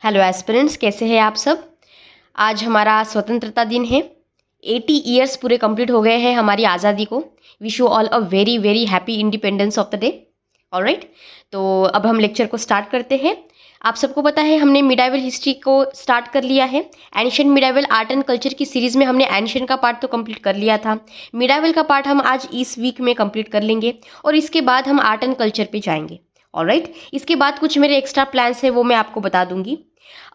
Hello aspirants, कैसे हैं आप सब। आज हमारा स्वतंत्रता दिन है। 80 ईयर्स पूरे कंप्लीट हो गए हैं हमारी आज़ादी को। Wish you all a very very happy independence of the day. Alright, तो अब हम लेक्चर को स्टार्ट करते हैं। आप सबको पता है हमने मिडाइवल हिस्ट्री को स्टार्ट कर लिया है। Ancient medieval art and culture की सीरीज़ में हमने एंशिएंट का पार्ट तो कंप्लीट कर लिया था। मिडाइवल का पार्ट हम आज इस वीक में कंप्लीट कर लेंगे और इसके बाद हम आर्ट एंड कल्चर पे जाएंगे। ऑलराइट, इसके बाद कुछ मेरे एक्स्ट्रा प्लान्स हैं वो मैं आपको बता दूंगी।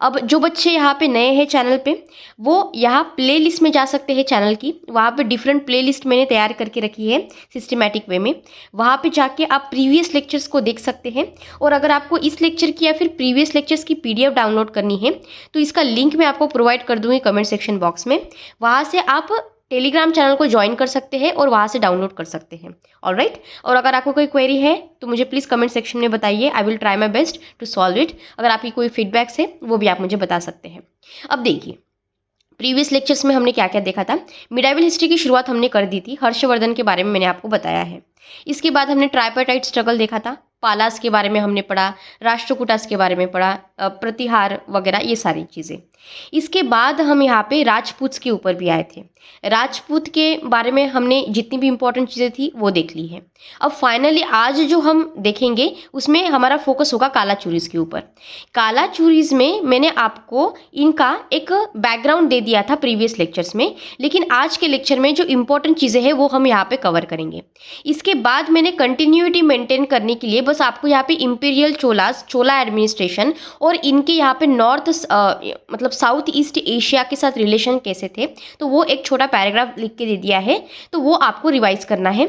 अब जो बच्चे यहाँ पे नए हैं चैनल पे, वो यहाँ प्ले लिस्ट में जा सकते हैं चैनल की। वहाँ पे डिफरेंट प्ले लिस्ट मैंने तैयार करके रखी है सिस्टमेटिक वे में। वहाँ पे जाके आप प्रीवियस लेक्चर्स को देख सकते हैं। और अगर आपको इस लेक्चर की या फिर प्रीवियस लेक्चर्स की पीडीएफ डाउनलोड करनी है तो इसका लिंक मैं आपको प्रोवाइड कर दूँगी कमेंट सेक्शन बॉक्स में। वहाँ से आप टेलीग्राम चैनल को ज्वाइन कर सकते हैं और वहाँ से डाउनलोड कर सकते हैं। ऑलराइट, और अगर आपको कोई क्वेरी है तो मुझे प्लीज़ कमेंट सेक्शन में बताइए। I will try my best to solve it. अगर आपकी कोई फीडबैक्स है वो भी आप मुझे बता सकते हैं। अब देखिए, प्रीवियस लेक्चर्स में हमने क्या क्या देखा था। मिडाइवल हिस्ट्री की शुरुआत हमने कर दी थी, हर्षवर्धन के बारे में मैंने आपको बताया है। इसके बाद हमने ट्राइपार्टाइट स्ट्रगल देखा था, पालास के बारे में हमने पढ़ा, राष्ट्रकूटास के बारे में पढ़ा, प्रतिहार वगैरह ये सारी चीज़ें। इसके बाद हम यहाँ पे राजपूत के ऊपर भी आए थे। राजपूत के बारे में हमने जितनी भी इंपॉर्टेंट चीज़ें थी वो देख ली है। अब फाइनली आज जो हम देखेंगे उसमें हमारा फोकस होगा कालाचूरीज के ऊपर। कालाचूरीज में मैंने आपको इनका एक बैकग्राउंड दे दिया था प्रीवियस लेक्चर्स में, लेकिन आज के लेक्चर में जो इंपॉर्टेंट चीज़ें हैं वो हम यहाँ पे कवर करेंगे। इसके बाद मैंने कंटिन्यूटी मेंटेन करने के लिए बस आपको यहाँ पे इंपीरियल चोला एडमिनिस्ट्रेशन और इनके यहाँ पे नॉर्थ मतलब साउथ ईस्ट एशिया के साथ रिलेशन कैसे थे तो वो एक छोटा पैराग्राफ लिख के दे दिया है, तो वो आपको रिवाइज करना है।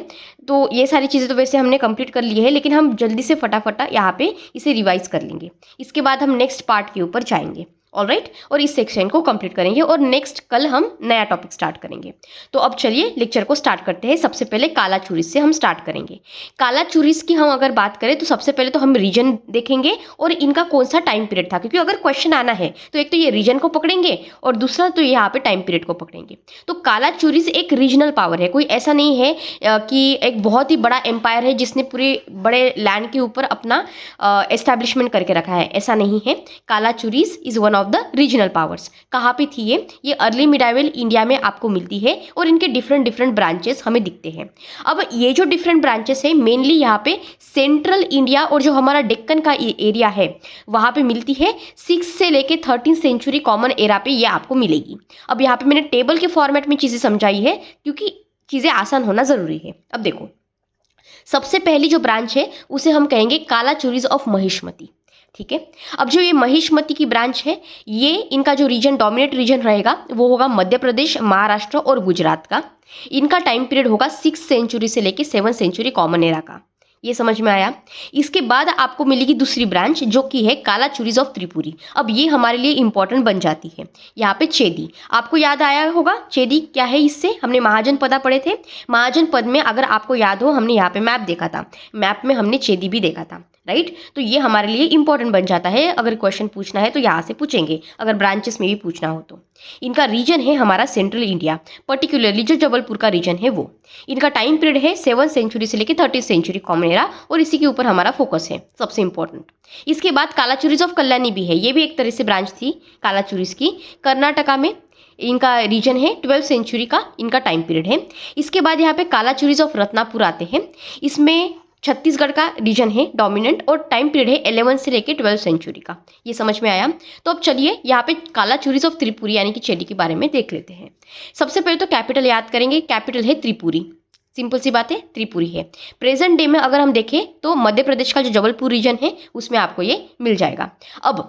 तो ये सारी चीज़ें तो वैसे हमने कंप्लीट कर ली है, लेकिन हम जल्दी से फटाफट यहाँ पे इसे रिवाइज कर लेंगे। इसके बाद हम नेक्स्ट पार्ट के ऊपर जाएंगे। ऑलराइट, और इस सेक्शन को कंप्लीट करेंगे और नेक्स्ट कल हम नया टॉपिक स्टार्ट करेंगे। तो अब चलिए लेक्चर को स्टार्ट करते हैं। सबसे पहले कालाचूरीज से हम स्टार्ट करेंगे। कालाचूरीज की हम अगर बात करें तो सबसे पहले तो हम रीजन देखेंगे और इनका कौन सा टाइम पीरियड था, क्योंकि अगर क्वेश्चन आना है तो एक तो ये रीजन को पकड़ेंगे और दूसरा तो यहाँ पे टाइम पीरियड को पकड़ेंगे। तो कालाचूरीज एक रीजनल पावर है, कोई ऐसा नहीं है कि एक बहुत ही बड़ा एम्पायर है जिसने पूरे बड़े लैंड के ऊपर अपना एस्टैब्लिशमेंट करके रखा है, ऐसा नहीं है। Kalachuris is one of the regional powers. कहाँ पे थी ये अर्ली मिडाइवल इंडिया में आपको मिलती है और इनके डिफरेंट डिफरेंट ब्रांचेस हमें दिखते हैं। अब ये जो डिफरेंट ब्रांचेस है मेनली यहाँ पे सेंट्रल इंडिया और जो हमारा डेक्कन का एरिया है वहाँ पे मिलती है। 6 से लेके 13 सेंचुरी कॉमन एरा पे ये आपको मिलेगी। अब यहाँ पे मैंने टेबल के फॉर्मेट में चीज़ें समझाई है क्योंकि चीज़ें आसान होना ज़रूरी है। अब देखो, सबसे पहली जो ब्रांच है उसे हम कहेंगे कालाचूरीज ऑफ महिष्मती। ठीक है, अब जो ये महिष्मती की ब्रांच है, ये इनका जो रीजन डोमिनेट रीजन रहेगा वो होगा मध्य प्रदेश, महाराष्ट्र और गुजरात का। इनका टाइम पीरियड होगा 6 सेंचुरी से लेके 7 सेंचुरी कॉमन एरा का। ये समझ में आया। इसके बाद आपको मिलेगी दूसरी ब्रांच जो कि है कालाचूरीज ऑफ त्रिपुरी। अब ये हमारे लिए इंपॉर्टेंट बन जाती है। यहाँ पे चेदी, आपको याद आया होगा चेदी क्या है, इससे हमने महाजन पदा पढ़े थे। महाजन पद में अगर आपको याद हो हमने यहाँ पे मैप देखा था, मैप में हमने चेदी भी देखा था। राइट, तो ये हमारे लिए इंपॉर्टेंट बन जाता है। अगर क्वेश्चन पूछना है तो यहाँ से पूछेंगे, अगर ब्रांचेस में भी पूछना हो तो। इनका रीजन है हमारा सेंट्रल इंडिया, पर्टिकुलरली जो जबलपुर का रीजन है वो। इनका टाइम पीरियड है 7 सेंचुरी से लेकर 30 सेंचुरी कॉमन एरा और इसी के ऊपर हमारा फोकस है सबसे इंपॉर्टेंट। इसके बाद कालाचूरीज ऑफ कल्याणी भी है, ये भी एक तरह से ब्रांच थी कालाचूरीज की। कर्नाटका में इनका रीजन है 12 सेंचुरी का इनका टाइम पीरियड है। इसके बाद यहाँ पे कालाचूरीज ऑफ रत्नापुर आते हैं। इसमें छत्तीसगढ़ का रीजन है डोमिनेंट और टाइम पीरियड है 11 से लेके 12 सेंचुरी का। ये समझ में आया। तो अब चलिए यहाँ पे कालाचूरीज ऑफ त्रिपुरी यानी कि चेदी के बारे में देख लेते हैं। सबसे पहले तो कैपिटल याद करेंगे, कैपिटल है त्रिपुरी। सिंपल सी बात है, त्रिपुरी है। प्रेजेंट डे में अगर हम देखें तो मध्य प्रदेश का जो जबलपुर रीजन है उसमें आपको ये मिल जाएगा। अब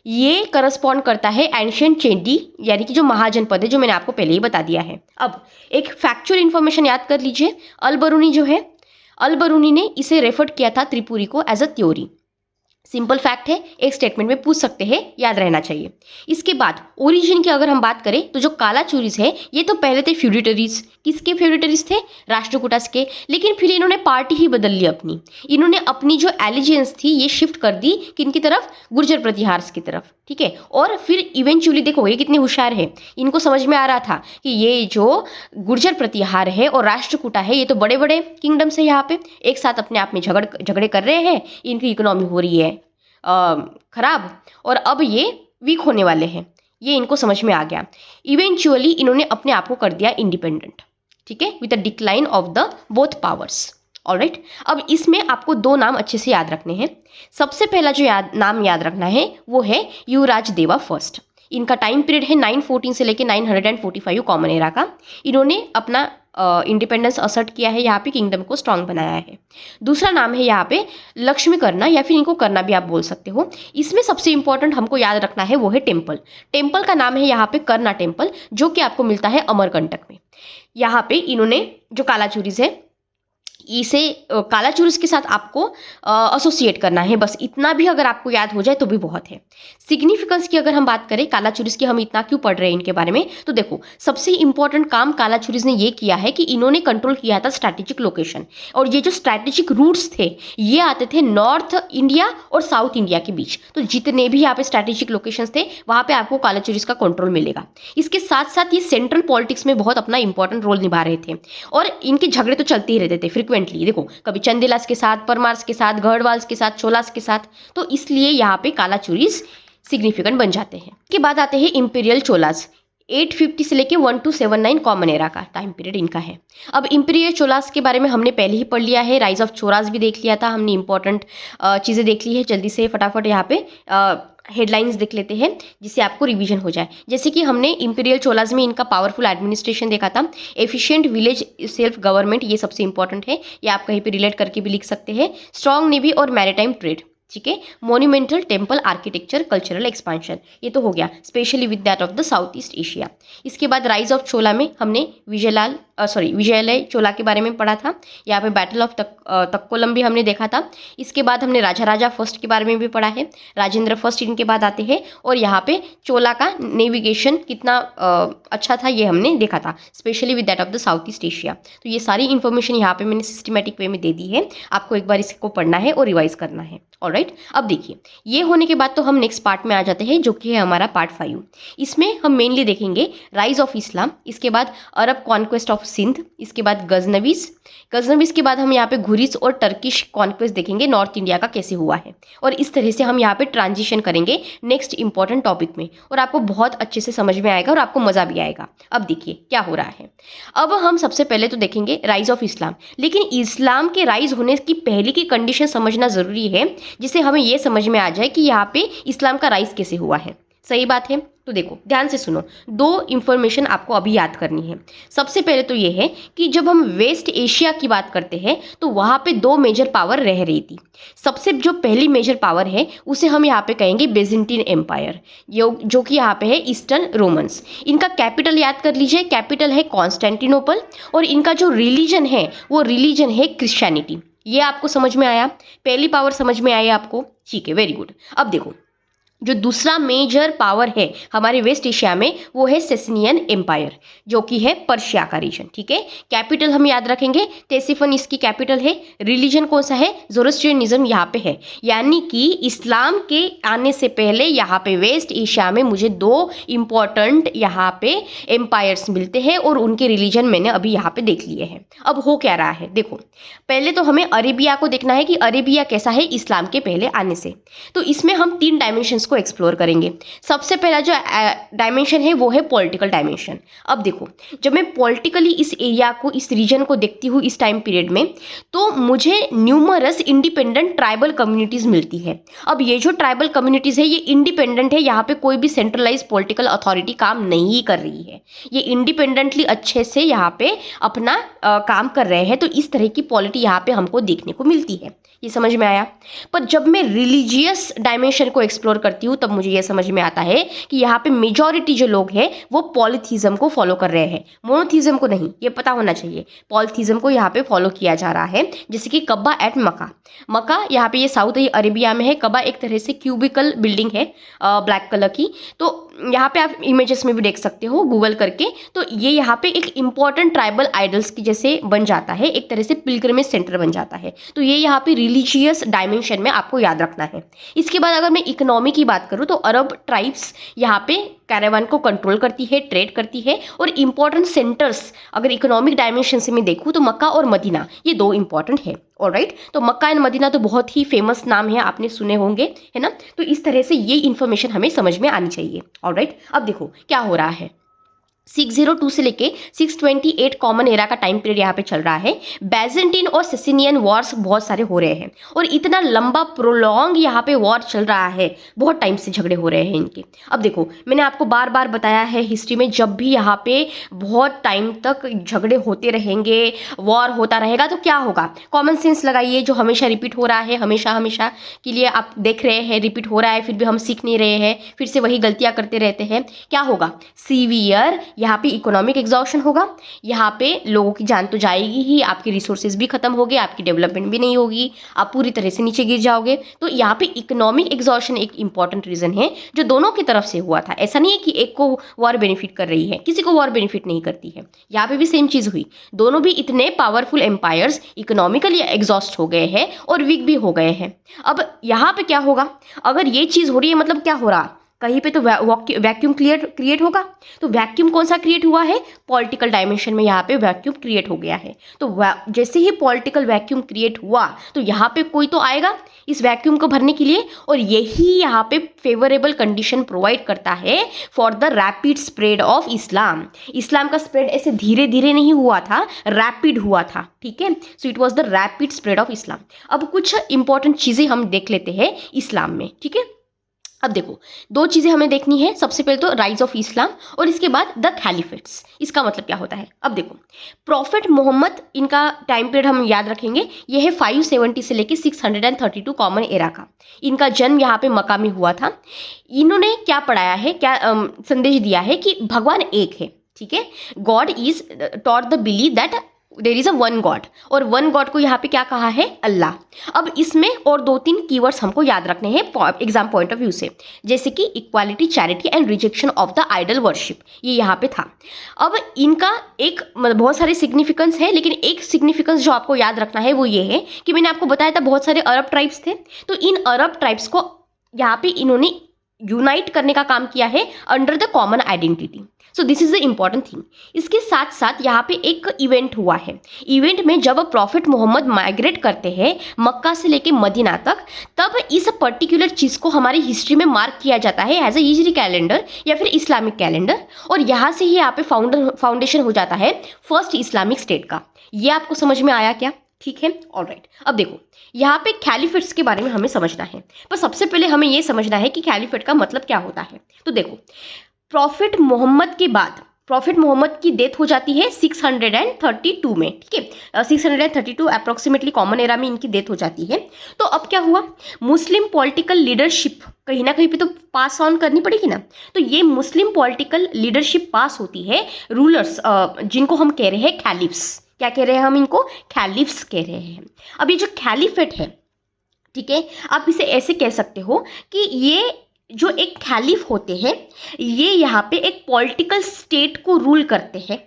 ये करस्पॉन्ड करता है एंशिएंट चेदी यानी कि जो महाजनपद है जो मैंने आपको पहले ही बता दिया है। अब एक फैक्चुअल इन्फॉर्मेशन याद कर लीजिए, अल-बरूनी जो है, अल-बरूनी ने इसे रेफर किया था त्रिपुरी को as a theory. Simple fact है, एक स्टेटमेंट में पूछ सकते हैं, याद रहना चाहिए। इसके बाद ओरिजिन की अगर हम बात करें तो जो कालाचूरीज है ये तो पहले थे फ्यूडिटरीज। किसके फ्यूडिटरीज थे? राष्ट्रकूटास के। लेकिन फिर इन्होंने पार्टी ही बदल ली अपनी। इन्होंने अपनी जो एलिजेंस थी ये शिफ्ट कर दी किनकी तरफ? गुर्जर प्रतिहार की तरफ। ठीक है, और फिर इवेंचुअली देखो ये कितने होशियार है, इनको समझ में आ रहा था कि ये जो गुर्जर प्रतिहार है और राष्ट्रकूटा है ये तो बड़े बड़े किंगडम्स है, यहाँ पे एक साथ अपने आप में झगड़े कर रहे हैं, इनकी इकोनॉमी हो रही है खराब। और अब ये वीक होने वाले हैं, ये इनको समझ में आ गया। इवेंचुअली इन्होंने अपने आप को कर दिया इंडिपेंडेंट, ठीक है, with the decline of the both powers. Alright, अब इसमें आपको दो नाम अच्छे से याद रखने हैं। सबसे पहला जो नाम याद रखना है वो है युवराज देवा फर्स्ट। इनका टाइम पीरियड है 914 से लेके 945 कॉमन एरा का। इन्होंने अपना इंडिपेंडेंस असर्ट किया है, यहाँ पे किंगडम को स्ट्रांग बनाया है। दूसरा नाम है यहाँ पे लक्ष्मी करना, या फिर इनको करना भी आप बोल सकते हो। इसमें सबसे इंपॉर्टेंट हमको याद रखना है वो है टेम्पल। टेम्पल का नाम है यहाँ पे करना टेम्पल, जो कि आपको मिलता है अमरकंटक में। यहाँ पे इन्होंने जो कालाचूरीज है, इसे कालाचूरिस के साथ आपको एसोसिएट करना है, बस इतना भी अगर आपको याद हो जाए तो भी बहुत है। सिग्निफिकेंस की अगर हम बात करें कालाचूरिस की, हम इतना क्यों पढ़ रहे हैं इनके बारे में, तो देखो सबसे इंपॉर्टेंट काम कालाचूरिस ने ये किया है कि इन्होंने कंट्रोल किया था स्ट्रैटेजिक लोकेशन, और ये जो स्ट्रैटेजिक रूट्स थे ये आते थे नॉर्थ इंडिया और साउथ इंडिया के बीच। तो जितने भी यहाँ पे स्ट्रैटेजिक लोकेशंस थे वहाँ पे आपको कालाचूरिस का कंट्रोल मिलेगा। इसके साथ साथ ये सेंट्रल पॉलिटिक्स में बहुत अपना इंपॉर्टेंट रोल निभा रहे थे, और इनके झगड़े तो चलते ही रहते थे फ्रिक्वेंटली। देखो कभी चंदेलास के साथ, परमार्स के साथ, गढ़वाल्स के साथ, चोलास के साथ, तो इसलिए यहाँ पे कालाचूरिस सिग्निफिकेंट बन जाते हैं। के बाद आते हैं इंपीरियल चोलास। 850 से लेके 1279 कॉमन एरा का टाइम पीरियड इनका है। अब इंपीरियल चोलास के बारे में हमने पहले ही पढ़ लिया है, राइज ऑफ चोरास भी देख लिया था हमने, इंपॉर्टेंट चीज़ें देख ली है। जल्दी से फटाफट यहाँ पे हेडलाइंस देख लेते हैं जिससे आपको रिवीजन हो जाए। जैसे कि हमने इंपीरियल चोलास में इनका पावरफुल एडमिनिस्ट्रेशन देखा था, एफिशिएंट विलेज सेल्फ गवर्नमेंट, ये सबसे इंपॉर्टेंट है, ये आप कहीं पे रिलेट करके भी लिख सकते हैं। स्ट्रॉन्ग नेवी और मैरीटाइम ट्रेड, ठीक है। Monumental temple architecture, cultural expansion, ये तो हो गया, specially with that of the south east Asia. इसके बाद राइज ऑफ चोला में हमने विजयलय चोला के बारे में पढ़ा था। यहाँ पे बैटल ऑफ तक्कोलम भी हमने देखा था। इसके बाद हमने राजा फर्स्ट के बारे में भी पढ़ा है, राजेंद्र फर्स्ट इनके बाद आते हैं। और यहाँ पे चोला का नेविगेशन कितना अच्छा था ये हमने देखा था, specially with that of the south east Asia. तो ये सारी इन्फॉर्मेशन यहाँ पे मैंने सिस्टमेटिक वे में दे दी है, आपको एक बार इसको पढ़ना है और रिवाइज करना है। ऑलराइट, अब देखिए ये होने के बाद तो हम नेक्स्ट पार्ट में आ जाते हैं, जो कि है हमारा पार्ट 5। इसमें हम मेनली देखेंगे राइज ऑफ इस्लाम, इसके बाद अरब कॉन्क्वेस्ट ऑफ सिंध, इसके बाद गजनवीज के बाद हम यहाँ पे घुरिस और टर्किश कॉन्क्वेस्ट देखेंगे, नॉर्थ इंडिया का कैसे हुआ है। और इस तरह से हम यहाँ पे ट्रांजिशन करेंगे नेक्स्ट इंपॉर्टेंट टॉपिक में, और आपको बहुत अच्छे से समझ में आएगा और आपको मजा भी आएगा। अब देखिए क्या हो रहा है। अब हम सबसे पहले तो देखेंगे राइज ऑफ इस्लाम, लेकिन इस्लाम के राइज होने की पहले की कंडीशन समझना जरूरी है, जिससे हमें यह समझ में आ जाए कि यहाँ पे इस्लाम का राइज कैसे हुआ है। सही बात है, तो देखो ध्यान से सुनो, दो इंफॉर्मेशन आपको अभी याद करनी है। सबसे पहले तो ये है कि जब हम वेस्ट एशिया की बात करते हैं तो वहाँ पे दो मेजर पावर रह रही थी। सबसे जो पहली मेजर पावर है उसे हम यहाँ पे कहेंगे बेजेंटीन एम्पायर, जो कि यहाँ पे है ईस्टर्न रोमन्स। इनका कैपिटल याद कर लीजिए, कैपिटल है कॉन्स्टेंटिनोपल, और इनका जो रिलीजन है वो रिलीजन है क्रिश्चियनिटी। ये आपको समझ में आया, पहली पावर समझ में आई आपको, ठीक है, वेरी गुड। अब देखो जो दूसरा मेजर पावर है हमारे वेस्ट एशिया में वो है सेसनियन एम्पायर, जो कि है पर्शिया का रीजन, ठीक है। कैपिटल हम याद रखेंगे टेसिफन इसकी कैपिटल है। रिलीजन कौन सा है, ज़ोरोस्ट्रियनिज्म यहाँ पे है, यानी कि इस्लाम के आने से पहले यहाँ पे वेस्ट एशिया में मुझे दो इम्पॉर्टेंट यहाँ पे एम्पायर्स मिलते हैं, और उनके रिलीजन मैंने अभी यहाँ पे देख लिए हैं। अब हो क्या रहा है, देखो पहले तो हमें अरेबिया को देखना है कि अरेबिया कैसा है इस्लाम के पहले आने से। तो इसमें हम 3 डायमेंशंस को एक्सप्लोर करेंगे। सबसे पहला जो डायमेंशन है वो है पॉलिटिकल डायमेंशन। अब देखो जब मैं पॉलिटिकली इस एरिया को, इस रीजन को देखती हूँ इस टाइम पीरियड में, तो मुझे न्यूमरस इंडिपेंडेंट ट्राइबल कम्युनिटीज मिलती है। अब ये जो ट्राइबल कम्युनिटीज है ये इंडिपेंडेंट है, यहाँ पे कोई भी सेंट्रलाइज पॉलिटिकल अथॉरिटी काम नहीं कर रही है, ये इंडिपेंडेंटली अच्छे से यहाँ पे अपना काम कर रहे हैं। तो इस तरह की पॉलिटी यहाँ पे हमको देखने को मिलती है, ये समझ में आया। पर जब मैं रिलीजियस डायमेंशन को एक्सप्लोर करती हूँ तब मुझे ये समझ में आता है कि यहाँ पे मेजॉरिटी जो लोग हैं वो पॉलीथीज्म को फॉलो कर रहे हैं, मोनोथीज्म को नहीं, ये पता होना चाहिए। पॉलीथीज्म को यहाँ पे फॉलो किया जा रहा है, जैसे कि कब्बा एट मक्का यहाँ पे ये साउथ अरेबिया में है। कब्बा एक तरह से क्यूबिकल बिल्डिंग है ब्लैक कलर की, तो यहाँ पे आप इमेजेस में भी देख सकते हो गूगल करके। तो ये यहाँ पे एक इंपॉर्टेंट ट्राइबल आइडल्स की जैसे बन जाता है, एक तरह से पिलग्रिमेज सेंटर बन जाता है। तो ये यहाँ पे रिलीजियस डायमेंशन में आपको याद रखना है। इसके बाद अगर मैं इकोनॉमी की बात करूँ तो अरब ट्राइब्स यहाँ पे कैरावान को कंट्रोल करती है, ट्रेड करती है। और इंपॉर्टेंट सेंटर्स अगर इकोनॉमिक डायमेंशन से मैं देखूँ तो मक्का और मदीना, ये दो इंपॉर्टेंट है। ऑलराइट। तो मक्का एंड मदीना तो बहुत ही फेमस नाम है, आपने सुने होंगे, है ना। तो इस तरह से ये इन्फॉर्मेशन हमें समझ में आनी चाहिए। ऑलराइट, अब देखो क्या हो रहा है। 602 से लेके 628 कॉमन एरा का टाइम पीरियड यहाँ पे चल रहा है। बैजेंटीन और सेसिनियन वॉर्स बहुत सारे हो रहे हैं और इतना लंबा प्रोलॉन्ग यहाँ पे वॉर चल रहा है, बहुत टाइम से झगड़े हो रहे हैं इनके। अब देखो मैंने आपको बार बार बताया है हिस्ट्री में, जब भी यहाँ पे बहुत टाइम तक झगड़े होते रहेंगे, वॉर होता रहेगा, तो क्या होगा। कॉमन सेंस लगाइए, जो हमेशा रिपीट हो रहा है, हमेशा हमेशा के लिए आप देख रहे हैं रिपीट हो रहा है, फिर भी हम सीख नहीं रहे हैं, फिर से वही गलतियां करते रहते हैं। क्या होगा, सीवियर यहाँ पे इकोनॉमिक एग्जॉशन होगा, यहाँ पे लोगों की जान तो जाएगी ही, आपके रिसोर्सेज भी खत्म हो गए, आपकी डेवलपमेंट भी नहीं होगी, आप पूरी तरह से नीचे गिर जाओगे। तो यहाँ पे इकोनॉमिक एग्जॉशन एक इंपॉर्टेंट रीजन है जो दोनों की तरफ से हुआ था। ऐसा नहीं है कि एक को वॉर बेनिफिट कर रही है, किसी को वॉर बेनिफिट नहीं करती है। यहाँ पे भी सेम चीज हुई, दोनों भी इतने पावरफुल एम्पायर्स इकोनॉमिकली एग्जॉस्ट हो गए हैं और वीक भी हो गए हैं। अब यहाँ पे क्या होगा, अगर ये चीज हो रही है मतलब क्या हो रहा, कहीं पे तो वैक्यूम क्रिएट होगा। तो वैक्यूम कौन सा क्रिएट हुआ है, पॉलिटिकल डायमेंशन में यहाँ पे वैक्यूम क्रिएट हो गया है। तो जैसे ही पॉलिटिकल वैक्यूम क्रिएट हुआ तो यहाँ पे कोई तो आएगा इस वैक्यूम को भरने के लिए, और यही यहाँ पे फेवरेबल कंडीशन प्रोवाइड करता है for the rapid spread of Islam. इस्लाम का स्प्रेड ऐसे धीरे धीरे नहीं हुआ था, रैपिड हुआ था, ठीक है। So it was the rapid spread of इस्लाम। अब कुछ इंपॉर्टेंट चीजें हम देख लेते हैं इस्लाम में, ठीक है। अब देखो दो चीजें हमें देखनी है, सबसे पहले तो राइज ऑफ इस्लाम और इसके बाद द खैलिफेट्स। इसका मतलब क्या होता है, अब देखो प्रॉफिट मोहम्मद, इनका टाइम पीरियड हम याद रखेंगे, यह है 570 से लेके 632 कॉमन एरा का। इनका जन्म यहाँ पे मक्का में हुआ था। इन्होंने क्या पढ़ाया है, क्या संदेश दिया है कि भगवान एक है, ठीक है। God is taught the believe that there is a one God, और वन गॉड को यहाँ पे क्या कहा है, अल्लाह। अब इसमें और दो तीन कीवर्ड्स हमको याद रखने हैं एग्जाम पॉइंट ऑफ व्यू से, जैसे कि equality, charity and rejection of the idol worship, ये यहाँ पे था। अब इनका एक बहुत सारे सिग्निफिकेंस है, लेकिन एक सिग्निफिकेंस जो आपको याद रखना है वो ये है कि मैंने आपको बताया था बहुत सारे अरब ट्राइब्स थे, तो इन अरब ट्राइब्स को यहाँ पे इन्होंने यूनाइट करने का काम किया है under the common identity. So this is the important thing. इसके साथ साथ यहाँ पे एक इवेंट हुआ है। इवेंट में जब प्रॉफिट मोहम्मद माइग्रेट करते हैं मक्का से लेके मदीना तक, तब इस पर्टिकुलर चीज को हमारी हिस्ट्री में मार्क किया जाता है एज ए हिजरी कैलेंडर या फिर इस्लामिक कैलेंडर, और यहाँ से ही यहाँ पे फाउंडेशन हो जाता है फर्स्ट इस्लामिक स्टेट का। ये आपको समझ में आया क्या, ठीक है। ऑलराइट, अब देखो यहाँ पे कैलिफेट्स के बारे में हमें समझना है, पर सबसे पहले हमें ये समझना है कि कैलिफेट का मतलब क्या होता है। तो देखो प्रॉफिट मोहम्मद के बाद प्रॉफिट मोहम्मद की डेथ हो जाती है 632 में, ठीक है। 632 अप्रोक्सीमेटली कॉमन एरा में इनकी डेथ हो जाती है। तो अब क्या हुआ, मुस्लिम पॉलिटिकल लीडरशिप कहीं ना कहीं पे तो पास ऑन करनी पड़ेगी ना। तो ये मुस्लिम पॉलिटिकल लीडरशिप पास होती है रूलर्स, जिनको हम कह रहे हैं कैलिफ्स। क्या कह रहे हैं हम इनको, कैलिफ्स कह रहे हैं। अब ये जो कैलिफेट है, ठीक है, आप इसे ऐसे कह सकते हो कि ये जो एक खलीफ होते हैं, ये यहाँ पे एक पॉलिटिकल स्टेट को रूल करते हैं,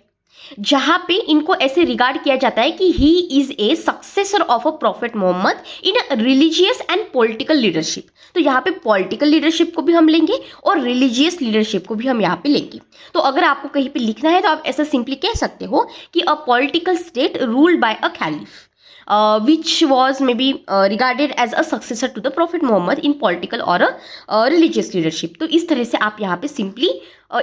जहाँ पे इनको ऐसे रिगार्ड किया जाता है कि he is a successor of a prophet Muhammad in religious and political leadership. तो यहाँ पे पॉलिटिकल लीडरशिप को भी हम लेंगे और रिलीजियस लीडरशिप को भी हम यहाँ पे लेंगे। तो अगर आपको कहीं पे लिखना है तो आप ऐसा सिंपली कह सकते हो कि a political state ruled by a खलीफ which was maybe regarded as a successor to the Prophet Muhammad in political or religious leadership। तो इस तरह से आप यहाँ पे सिंपली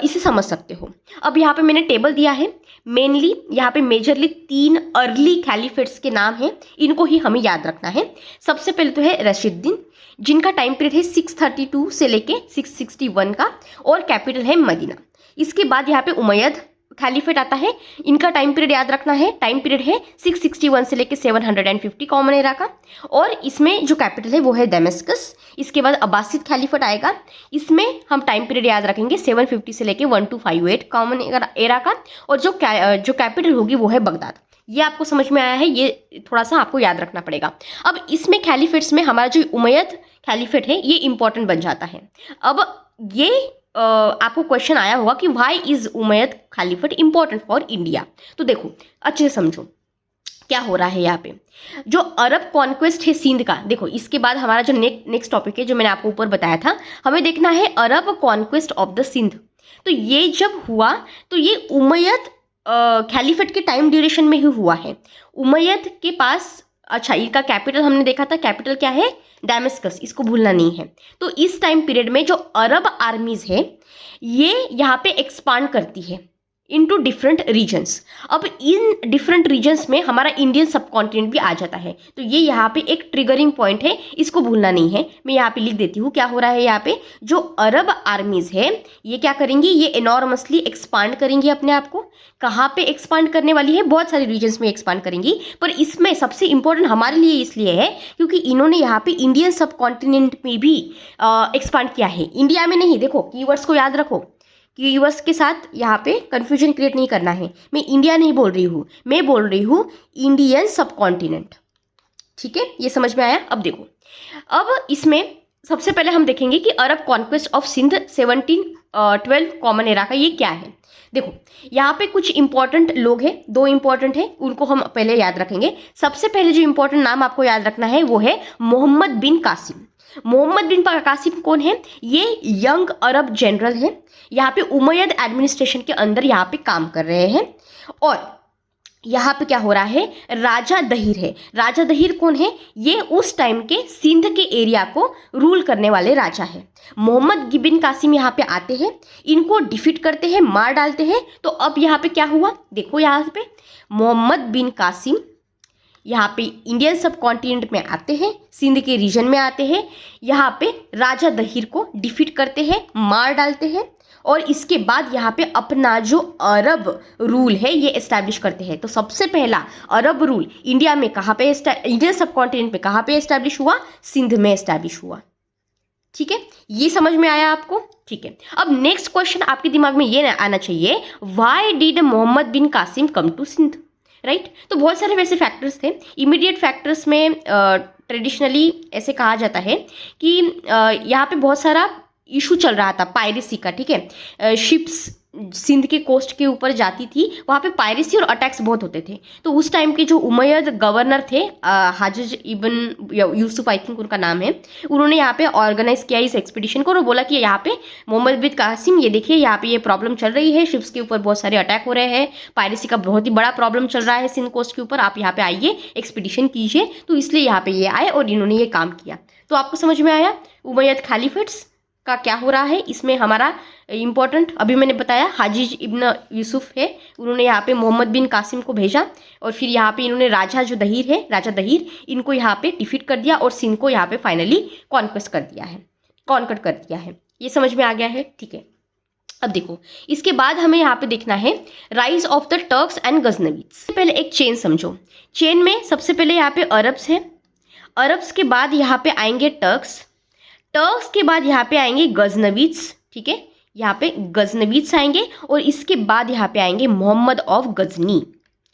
इसे समझ सकते हो। अब यहाँ पे मैंने टेबल दिया है, मेनली यहाँ पे मेजरली 3 अर्ली कैलिफेट्स के नाम हैं, इनको ही हमें याद रखना है। सबसे पहले तो है रशीदुद्दीन, जिनका टाइम पीरियड है 632 से लेके 661 का, और कैपिटल है मदीना। इसके बाद यहाँ पे उमैयद खलीफेट आता है, इनका टाइम पीरियड याद रखना है, टाइम पीरियड है 661 से लेके 750 कॉमन एरा का, और इसमें जो कैपिटल है वो है दमिश्कस। इसके बाद अब्बासिद खलीफेट आएगा, इसमें हम टाइम पीरियड याद रखेंगे 750 से लेके 1258 कॉमन एरा का, और जो कैपिटल होगी वो है बगदाद। ये आपको समझ में आया है, ये थोड़ा सा आपको याद रखना पड़ेगा। अब इसमें खलीफेट्स में हमारा जो उमैयद खलीफेट है ये इंपॉर्टेंट बन जाता है। अब ये आपको क्वेश्चन आया होगा कि why is Umayyad caliphate important for India. तो देखो अच्छे से समझो क्या हो रहा है यहाँ पे। जो अरब कॉन्क्वेस्ट है सिंध का, देखो इसके बाद हमारा जो नेक्स्ट टॉपिक है जो मैंने आपको ऊपर बताया था, हमें देखना है अरब कॉन्क्वेस्ट ऑफ द सिंध। तो ये जब हुआ तो ये उमैयद खलीफेट के टाइम ड्यूरेशन में ही हुआ है। उमैयद के पास अच्छा, इनका कैपिटल हमने देखा था, कैपिटल क्या है, डेमेस्कस, इसको भूलना नहीं है। तो इस टाइम पीरियड में जो अरब आर्मीज है ये यहाँ पे एक्सपांड करती है इनटू डिफरेंट रीजन्स। अब इन डिफरेंट रीजन्स में हमारा इंडियन सब कॉन्टिनेंट भी आ जाता है। तो ये यहाँ पे एक ट्रिगरिंग पॉइंट है, इसको भूलना नहीं है। मैं यहाँ पे लिख देती हूँ क्या हो रहा है। यहाँ पे जो अरब आर्मीज है ये क्या करेंगी, ये एनॉर्मसली एक्सपांड करेंगी अपने आप को। कहाँ पे एक्सपांड करने वाली है, बहुत सारे रीजन्स में एक्सपांड करेंगी, पर इसमें सबसे इंपॉर्टेंट हमारे लिए इसलिए है क्योंकि इन्होंने यहाँ पे इंडियन सब कॉन्टिनेंट में भी एक्सपांड किया है, इंडिया में नहीं। देखो कीवर्ड्स को याद रखो, कीवर्ड्स के साथ यहाँ पे कंफ्यूजन क्रिएट नहीं करना है। मैं इंडिया नहीं बोल रही हूँ, मैं बोल रही हूँ इंडियन सब कॉन्टिनेंट। ठीक है, ये समझ में आया। अब देखो, अब इसमें सबसे पहले हम देखेंगे कि Arab conquest of Sindh 1712 common era का ये क्या है। देखो यहाँ पे कुछ इंपॉर्टेंट लोग हैं, दो इंपॉर्टेंट हैं, उनको हम पहले याद रखेंगे। सबसे पहले जो इंपॉर्टेंट नाम आपको याद रखना है वो है मोहम्मद बिन कासिम। मोहम्मद बिन कासिम कौन है, ये यंग अरब जनरल है, यहाँ पे उमैयद एडमिनिस्ट्रेशन के अंदर यहाँ पे काम कर रहे हैं। और यहाँ पे क्या हो रहा है, राजा दहीर है। राजा दहीर कौन है, ये उस टाइम के सिंध के एरिया को रूल करने वाले राजा है। मोहम्मद बिन कासिम यहाँ पे आते हैं, इनको डिफीट करते हैं, मार डालते हैं। तो अब यहाँ पे क्या हुआ, देखो यहाँ पे मोहम्मद बिन कासिम यहाँ पे इंडियन सब कॉन्टिनेंट में आते हैं, सिंध के रीजन में आते हैं, यहाँ पे राजा दहीर को डिफीट करते हैं, मार डालते हैं, और इसके बाद यहाँ पे अपना जो अरब रूल है ये एस्टैब्लिश करते हैं। तो सबसे पहला अरब रूल इंडिया में कहाँ पे, इंडियन सब कॉन्टिनेंट में कहाँ पे एस्टैब्लिश हुआ, सिंध में एस्टैब्लिश हुआ। ठीक है, ये समझ में आया आपको। ठीक है, अब नेक्स्ट क्वेश्चन आपके दिमाग में ये आना चाहिए, why did Muhammad bin Qasim come to Sindh, right. तो बहुत सारे वैसे फैक्टर्स थे। इमीडिएट फैक्टर्स में ट्रेडिशनली ऐसे कहा जाता है कि यहाँ पे बहुत सारा इशू चल रहा था पायरेसी का। ठीक है, शिप्स सिंध के कोस्ट के ऊपर जाती थी, वहाँ पे पायरेसी और अटैक्स बहुत होते थे। तो उस टाइम के जो उमैयद गवर्नर थे, हाजिज इब्न यूसुफ आई थिंक उनका नाम है, उन्होंने यहाँ पे ऑर्गेनाइज किया इस एक्सपीडिशन को और बोला कि यहाँ पे मोहम्मद बिन कासिम ये देखिए यहाँ पे ये प्रॉब्लम चल रही है, शिप्स के ऊपर बहुत सारे अटैक हो रहे हैं, पायरेसी का बहुत ही बड़ा प्रॉब्लम चल रहा है सिंध कोस्ट के ऊपर, आप यहाँ पे आइए, एक्सपीडिशन कीजिए। तो इसलिए यहाँ पे ये आए और इन्होंने ये काम किया। तो आपको समझ में आया उमैयद खलीफेट्स का क्या हो रहा है। इसमें हमारा इंपॉर्टेंट अभी मैंने बताया हाजिज इब्न यूसुफ है, उन्होंने यहाँ पे मोहम्मद बिन कासिम को भेजा और फिर यहाँ पे इन्होंने राजा जो दहीर है, राजा दहीर, इनको यहाँ पे डिफीट कर दिया और सिंध को यहाँ पे फाइनली कॉन्क्वेस्ट कर दिया है, कॉन्कर कर दिया है। ये समझ में आ गया है। ठीक है, अब देखो इसके बाद हमें यहाँ पे देखना है rise of the Turks and Ghaznavids. पहले एक चेन समझो, चेन में सबसे पहले यहाँ पे अरब्स है, अरब्स के बाद यहाँ पे आएंगे टर्क्स, टर्क्स के बाद यहाँ पे आएंगे गजनवीज। ठीक है, यहाँ पे गजनवीज आएंगे और इसके बाद यहाँ पे आएंगे मोहम्मद ऑफ गजनी।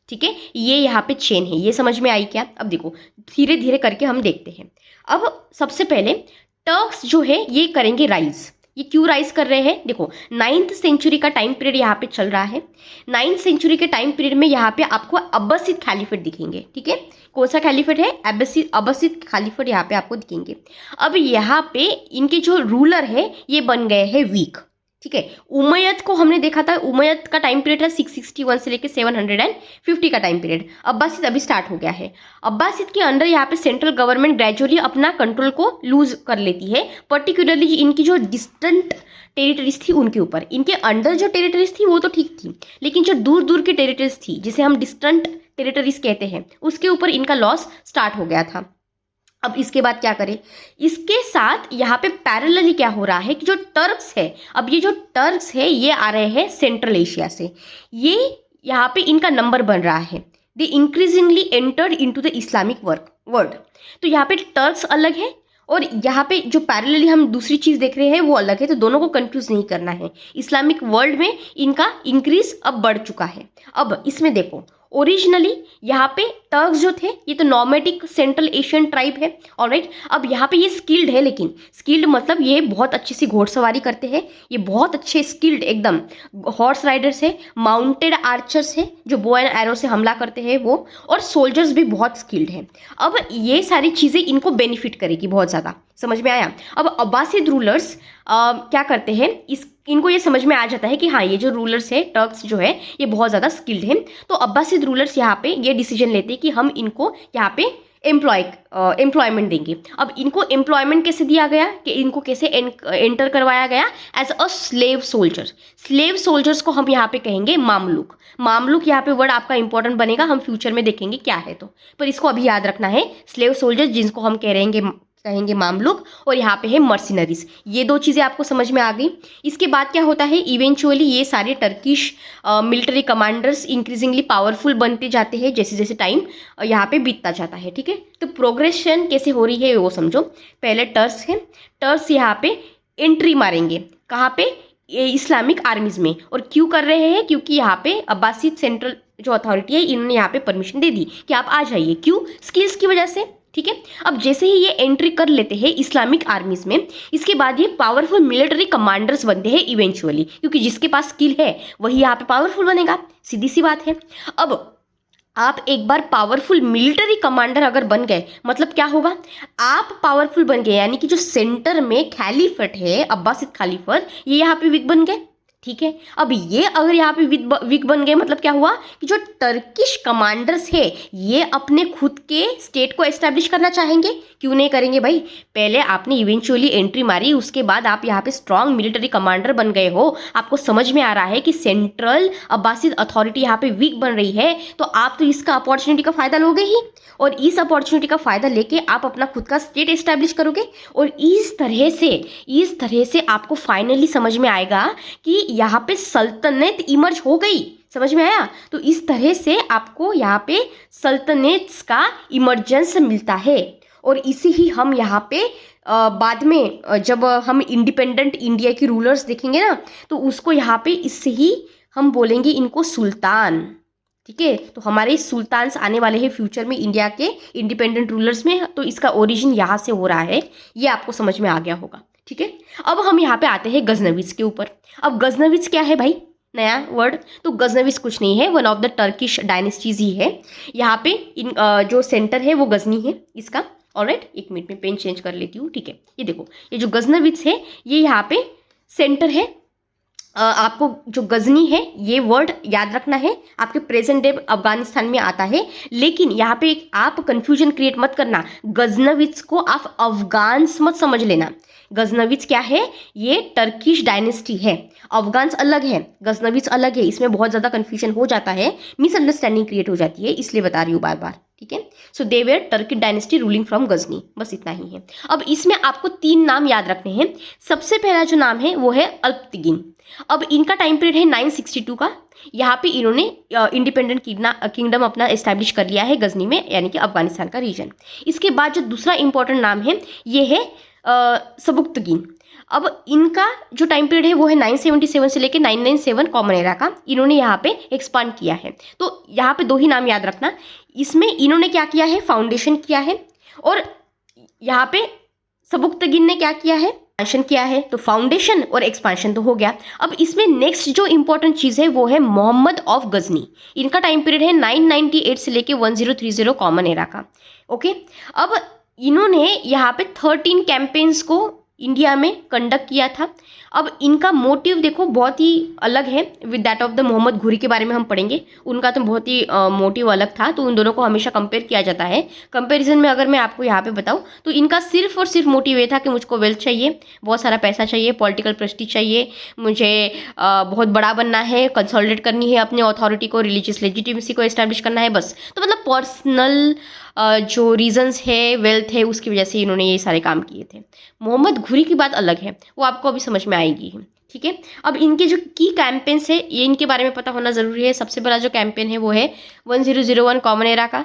ठीक है, ये यहाँ पे चेन है। ये समझ में आई क्या। अब देखो धीरे धीरे करके हम देखते हैं। अब सबसे पहले टर्क्स जो है ये करेंगे राइज। ये क्यों राइज कर रहे हैं, देखो 9th सेंचुरी का टाइम पीरियड यहाँ पे चल रहा है। 9th सेंचुरी के टाइम पीरियड में यहाँ पे आपको अब्बासिद खलीफेट दिखेंगे। ठीक है, कौन सा खलीफेट है, अब्बासिद खलीफेट यहाँ पे आपको दिखेंगे। अब यहाँ पे इनके जो रूलर है ये बन गए हैं वीक। ठीक है, उमैयद को हमने देखा था, उमैयद का टाइम पीरियड है 661 से लेकर 750 का टाइम पीरियड। अब्बासिद अभी स्टार्ट हो गया है। अब्बासिद के अंडर यहाँ पे सेंट्रल गवर्नमेंट ग्रेजुअली अपना कंट्रोल को लूज कर लेती है, पर्टिकुलरली इनकी जो डिस्टेंट टेरिटरीज थी उनके ऊपर। इनके अंडर जो टेरिटरीज थी वो तो ठीक थी, लेकिन जो दूर दूर की टेरिटरीज थी जिसे हम डिस्टेंट टेरिटरीज कहते हैं उसके ऊपर इनका लॉस स्टार्ट हो गया था। अब इसके बाद क्या करें, इसके साथ यहाँ पे पैरेलली क्या हो रहा है कि जो टर्क्स है, अब ये जो टर्क्स है ये आ रहे हैं सेंट्रल एशिया से, ये यहाँ पे इनका नंबर बन रहा है। They increasingly entered into the Islamic world. तो यहाँ पे टर्क्स अलग है और यहाँ पे जो पैरेलली हम दूसरी चीज़ देख रहे हैं वो अलग है, तो दोनों को कंफ्यूज नहीं करना है। इस्लामिक वर्ल्ड में इनका इंक्रीज अब बढ़ चुका है। अब इसमें देखो ओरिजिनली यहाँ पे टर्क्स जो थे ये तो नॉमेडिक सेंट्रल एशियन ट्राइब है, ऑलराइट। अब यहाँ पे ये स्किल्ड है, लेकिन स्किल्ड मतलब ये बहुत अच्छी सी घोड़सवारी करते हैं, ये बहुत अच्छे स्किल्ड एकदम हॉर्स राइडर्स है, माउंटेड आर्चर्स है जो बो एंड एरो से हमला करते हैं वो, और सोल्जर्स भी बहुत स्किल्ड हैं। अब ये सारी चीज़ें इनको बेनिफिट करेगी बहुत ज़्यादा। समझ में आया। अब अब्बासिद रूलर्स क्या करते हैं, इनको ये समझ में आ जाता है कि हाँ ये जो रूलर्स है टर्क्स जो है ये बहुत ज़्यादा स्किल्ड हैं। तो अब्बासिद रूलर्स यहाँ पे ये डिसीजन लेते हैं कि हम इनको यहाँ पे एम्प्लॉयमेंट देंगे। अब इनको एम्प्लॉयमेंट कैसे दिया गया कि इनको कैसे एंटर करवाया गया as a slave soldier. Slave soldiers को हम यहाँ पे कहेंगे मामलुक। मामलुक यहाँ पे वर्ड आपका इंपॉर्टेंट बनेगा, हम फ्यूचर में देखेंगे क्या है तो, पर इसको अभी याद रखना है। स्लेव सोल्जर्स जिनको हम कहेंगे मामलुक, और यहाँ पे है मर्सिनरीज। ये दो चीज़ें आपको समझ में आ गई। इसके बाद क्या होता है, इवेंचुअली ये सारे Turkish military commanders increasingly powerful बनते जाते हैं जैसे जैसे टाइम यहाँ पे बीतता जाता है। ठीक है, तो प्रोग्रेशन कैसे हो रही है वो समझो। पहले टर्स है, टर्स यहाँ पे एंट्री मारेंगे कहाँ पे, इस्लामिक आर्मीज में। और क्यों कर रहे हैं, क्योंकि यहाँ पे अब्बासिद सेंट्रल जो अथॉरिटी है इन्होंने यहाँ पे परमिशन दे दी कि आप आ जाइए। क्यों, स्किल्स की वजह से। ठीक है, अब जैसे ही ये एंट्री कर लेते हैं इस्लामिक आर्मीज में, इसके बाद ये पावरफुल मिलिट्री कमांडर्स बनते हैं इवेंचुअली, क्योंकि जिसके पास स्किल है वही यहाँ पे पावरफुल बनेगा, सीधी सी बात है। अब आप एक बार पावरफुल मिलिट्री कमांडर अगर बन गए, मतलब क्या होगा, आप पावरफुल बन गए, यानी कि जो सेंटर में खलीफत है अब्बासिद खलीफत, ये यहाँ पे वीक बन गए। ठीक है, अब ये अगर यहाँ पे वीक बन गए, मतलब क्या हुआ कि जो टर्किश कमांडर्स है ये अपने खुद के स्टेट को एस्टैब्लिश करना चाहेंगे। क्यों नहीं करेंगे भाई, पहले आपने इवेंचुअली एंट्री मारी, उसके बाद आप यहाँ पे स्ट्रॉन्ग मिलिट्री कमांडर बन गए हो, आपको समझ में आ रहा है कि सेंट्रल अब्बासिद अथॉरिटी यहाँ पे वीक बन रही है, तो आप तो इसका अपॉर्चुनिटी का फायदा लोगे ही, और इस अपॉर्चुनिटी का फायदा लेके आप अपना खुद का स्टेट एस्टैब्लिश करोगे। और इस तरह से आपको फाइनली समझ में आएगा कि यहाँ पे सल्तनत इमर्ज हो गई। समझ में आया, तो इस तरह से आपको यहाँ पे सल्तनत्स का इमर्जेंस मिलता है। और इसी ही हम यहाँ पे बाद में जब हम इंडिपेंडेंट इंडिया की रूलर्स देखेंगे ना, तो उसको यहाँ पे इससे ही हम बोलेंगे इनको सुल्तान। ठीक है, तो हमारे सुल्तान्स आने वाले हैं फ्यूचर में इंडिया के इंडिपेंडेंट रूलर्स में, तो इसका ओरिजिन यहाँ से हो रहा है, ये आपको समझ में आ गया होगा। ठीक है, अब हम यहाँ पे आते हैं गजनवीज के ऊपर। अब गजनवीज क्या है भाई, नया वर्ड, तो गजनवीज कुछ नहीं है, one of the Turkish dynasties ही है। यहाँ पे जो सेंटर है वो गजनी है इसका। ऑलराइट, एक मिनट में पेन चेंज कर लेती हूँ। ठीक है, ये देखो, ये जो गजनवीज है ये यहाँ पे सेंटर है। आपको जो गजनी है ये वर्ड याद रखना है, आपके प्रेजेंट डे अफगानिस्तान में आता है, लेकिन यहाँ पे आप कंफ्यूजन क्रिएट मत करना, गजनविच को आप अफगान्स मत समझ लेना। गजनविच क्या है, ये टर्किश डायनेस्टी है, अफगान्स अलग है, गजनविच अलग है, इसमें बहुत ज़्यादा कन्फ्यूजन हो जाता है, मिसअंडरस्टैंडिंग क्रिएट हो जाती है, इसलिए बता रही हूँ बार बार। ठीक है, so they were Turkish dynasty ruling from Ghazni, बस इतना ही है। अब इसमें आपको 3 नाम याद रखने हैं। सबसे पहला जो नाम है वो है अल्पतिगिन। अब इनका टाइम पीरियड है 962 का। यहाँ पे इन्होंने इंडिपेंडेंट किंगडम अपना एस्टैब्लिश कर लिया है गजनी में, यानी कि अफगानिस्तान का रीजन। इसके बाद जो दूसरा इंपॉर्टेंट नाम है ये है सबुक्तगिन। अब इनका जो टाइम पीरियड है वो है 977 से लेकर 997 कॉमन एरा का, इन्होंने यहाँ पे एक्सपांड किया है। तो यहाँ पे 2 ही नाम याद रखना, इसमें इन्होंने क्या किया है, फाउंडेशन किया है, और यहाँ पे सबुक्तगिन ने क्या किया है, एक्सपांशन किया है। तो फाउंडेशन और एक्सपांशन तो हो गया। अब इसमें नेक्स्ट जो इंपॉर्टेंट चीज़ है वो है मोहम्मद ऑफ गजनी। इनका टाइम पीरियड है 998 से लेके 1030 कॉमन एरा का। ओके, अब इन्होंने यहाँ पे 13 कैंपेन्स को इंडिया में कंडक्ट किया था। अब इनका मोटिव देखो बहुत ही अलग है with that of the Muhammad Ghori के बारे में हम पढ़ेंगे, उनका तो बहुत ही मोटिव अलग था, तो उन दोनों को हमेशा कंपेयर किया जाता है। कंपैरिजन में अगर मैं आपको यहाँ पे बताऊँ तो इनका सिर्फ और सिर्फ मोटिव ये था कि मुझको वेल्थ चाहिए, बहुत सारा पैसा चाहिए, पॉलिटिकल प्रेस्टीज चाहिए, मुझे बहुत बड़ा बनना है, कंसोलिडेट करनी है अपने अथॉरिटी को, रिलीजियस लेजिटिमेसी को एस्टैब्लिश करना है, बस। तो मतलब पर्सनल जो रीजंस है, वेल्थ है, उसकी वजह से इन्होंने ये सारे काम किए थे। मोहम्मद घुरी की बात अलग है, वो आपको अभी समझ में आएगी। ठीक है, अब इनके जो की कैंपेन्स है ये इनके बारे में पता होना ज़रूरी है। सबसे पहला जो कैंपेन है वो है 1001 कॉमन एरा का।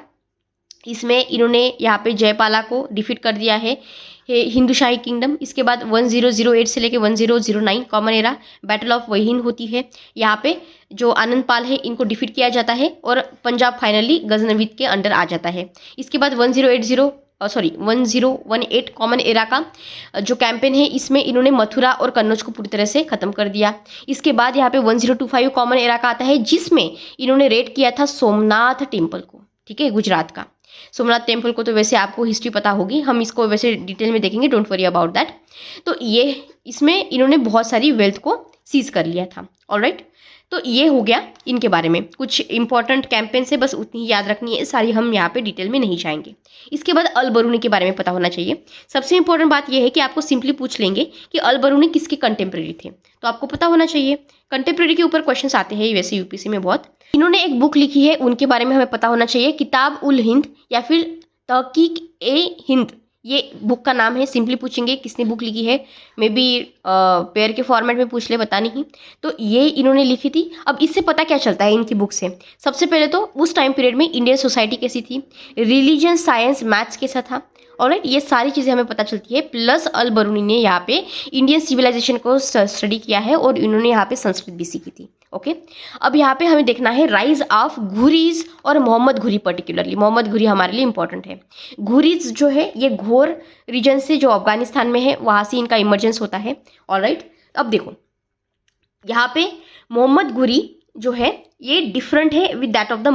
इसमें इन्होंने यहाँ पे जयपाला को डिफीट कर दिया है, हिंदू शाही किंगडम। इसके बाद 1008 से लेके 1009 कॉमन एरा बैटल ऑफ वहीन होती है। यहाँ पे जो आनंद पाल है इनको डिफीट किया जाता है और पंजाब फाइनली गजनवीद के अंडर आ जाता है। इसके बाद 1018 कॉमन एरा का जो कैंपेन है इसमें इन्होंने मथुरा और कन्नौज को पूरी तरह से ख़त्म कर दिया। इसके बाद यहाँ पे 1025 कॉमन एरा का आता है जिसमें इन्होंने रेड किया था सोमनाथ टेम्पल को, ठीक है, गुजरात का। सोमनाथ टेम्पल को तो वैसे आपको हिस्ट्री पता होगी, हम इसको वैसे डिटेल में देखेंगे, डोंट वरी अबाउट दैट। तो ये इसमें इन्होंने बहुत सारी वेल्थ को सीज कर लिया था। ऑलराइट, तो ये हो गया इनके बारे में। कुछ इंपॉर्टेंट कैंपेन से बस उतनी ही याद रखनी है, सारी हम यहाँ पे डिटेल में नहीं जाएंगे। इसके बाद अल बरूनी के बारे में पता होना चाहिए। सबसे इंपॉर्टेंट बात यह है कि आपको सिंपली पूछ लेंगे कि अल बरूनी किसके कंटेम्प्रेरी थे, तो आपको पता होना चाहिए। कंटेम्प्रेरी के ऊपर क्वेश्चन आते हैं वैसे यूपीसी में बहुत। इन्होंने एक बुक लिखी है, उनके बारे में हमें पता होना चाहिए, किताब उल हिंद या फिर तहकीक ए हिंद, ये बुक का नाम है। सिंपली पूछेंगे किसने बुक लिखी है, मे बी पेयर के फॉर्मेट में पूछ ले, पता नहीं। तो ये इन्होंने लिखी थी। अब इससे पता क्या चलता है इनकी बुक से, सबसे पहले तो उस टाइम पीरियड में इंडियन सोसाइटी कैसी थी, रिलीजन, साइंस, मैथ्स कैसा था। ऑलराइट, ये सारी चीज़ें हमें पता चलती है। प्लस अल बरूनी ने यहाँ पे इंडियन सिविलाइजेशन को स्टडी किया है और इन्होंने यहाँ पे संस्कृत भी सीखी थी। ओके, अब यहाँ पे हमें देखना है राइज ऑफ घुरीज और मोहम्मद घुरी। पर्टिकुलरली मोहम्मद घुरी हमारे लिए इंपॉर्टेंट है। घुरीज जो है ये घोर रीजन से, जो अफगानिस्तान में है, वहाँ से इनका इमरजेंस होता है। ऑलराइट, अब देखो यहाँ पे मोहम्मद घुरी जो है ये डिफरेंट है विद दैट ऑफ द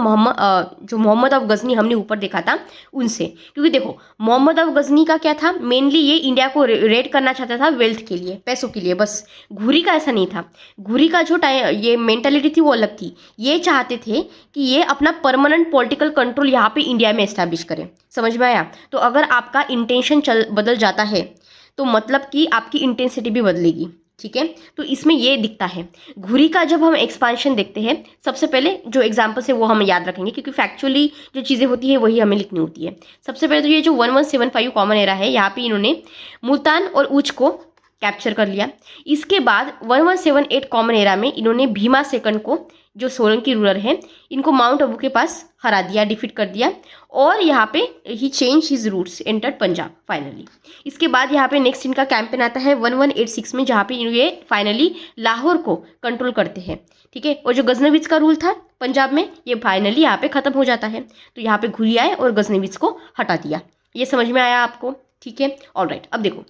जो मोहम्मद ऑफ गजनी हमने ऊपर देखा था उनसे। क्योंकि देखो मोहम्मद ऑफ गजनी का क्या था, मेनली ये इंडिया को रेड करना चाहता था वेल्थ के लिए, पैसों के लिए बस। घुरी का ऐसा नहीं था। घुरी का जो ये मेंटालिटी थी वो अलग थी। ये चाहते थे कि ये अपना परमानेंट पॉलिटिकल कंट्रोल यहाँ पे इंडिया में एस्टैब्लिश करें। समझ में आया? तो अगर आपका इंटेंशन बदल जाता है तो मतलब कि आपकी इंटेंसिटी भी बदलेगी। ठीक है, तो इसमें ये दिखता है। घुरी का जब हम एक्सपांशन देखते हैं, सबसे पहले जो एग्जाम्पल्स है वो हम याद रखेंगे, क्योंकि फैक्चुअली जो चीज़ें होती है वही हमें लिखनी होती है। सबसे पहले तो ये जो 1175 कॉमन एरा है, यहाँ पे इन्होंने मुल्तान और उच को कैप्चर कर लिया। इसके बाद 1178 कॉमन एरा में इन्होंने भीमा सेकंड को, जो सोलंकी रूलर है, इनको माउंट आबू के पास हरा दिया, डिफीट कर दिया। और यहाँ पे ही change his routes, entered Punjab finally. इसके बाद यहाँ पे नेक्स्ट इनका कैंपेन आता है 1186 में, जहाँ पे ये फाइनली लाहौर को कंट्रोल करते हैं। ठीक है, और जो गजनवीज का रूल था पंजाब में, ये फाइनली यहाँ पे खत्म हो जाता है। तो यहाँ पे घुरी आए और गजनवीज को हटा दिया। ये समझ में आया आपको? ठीक है, ऑलराइट। अब देखो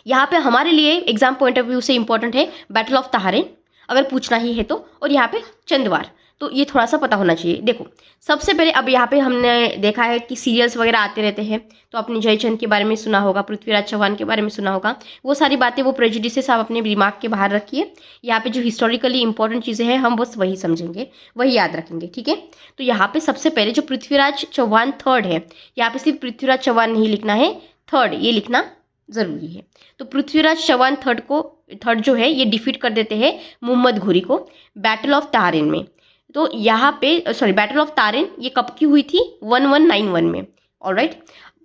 यहाँ पे हमारे लिए एग्जाम पॉइंट ऑफ व्यू से इंपॉर्टेंट है बैटल ऑफ ताहरेन, अगर पूछना ही है तो, और यहाँ पे चंदवार, तो ये थोड़ा सा पता होना चाहिए। देखो सबसे पहले अब यहाँ पे हमने देखा है कि सीरियल्स वगैरह आते रहते हैं, तो आपने जयचंद के बारे में सुना होगा, पृथ्वीराज चौहान के बारे में सुना होगा। वो सारी बातें, वो प्रेजुडिसेस आप अपने दिमाग के बाहर रखिए। यहाँ पे जो हिस्टोरिकली इंपॉर्टेंट चीज़ें हैं हम बस वही समझेंगे, वही याद रखेंगे। ठीक है, तो यहाँ पे सबसे पहले जो पृथ्वीराज चौहान थर्ड है, यहाँ पे सिर्फ पृथ्वीराज चौहान नहीं लिखना है, थर्ड ये लिखना ज़रूरी है। तो पृथ्वीराज चौहान थर्ड जो है ये डिफीट कर देते हैं मोहम्मद घुरी को बैटल ऑफ तारेन में। तो यहाँ पे बैटल ऑफ तारेन ये कब की हुई थी? 1191 में। ऑलराइट,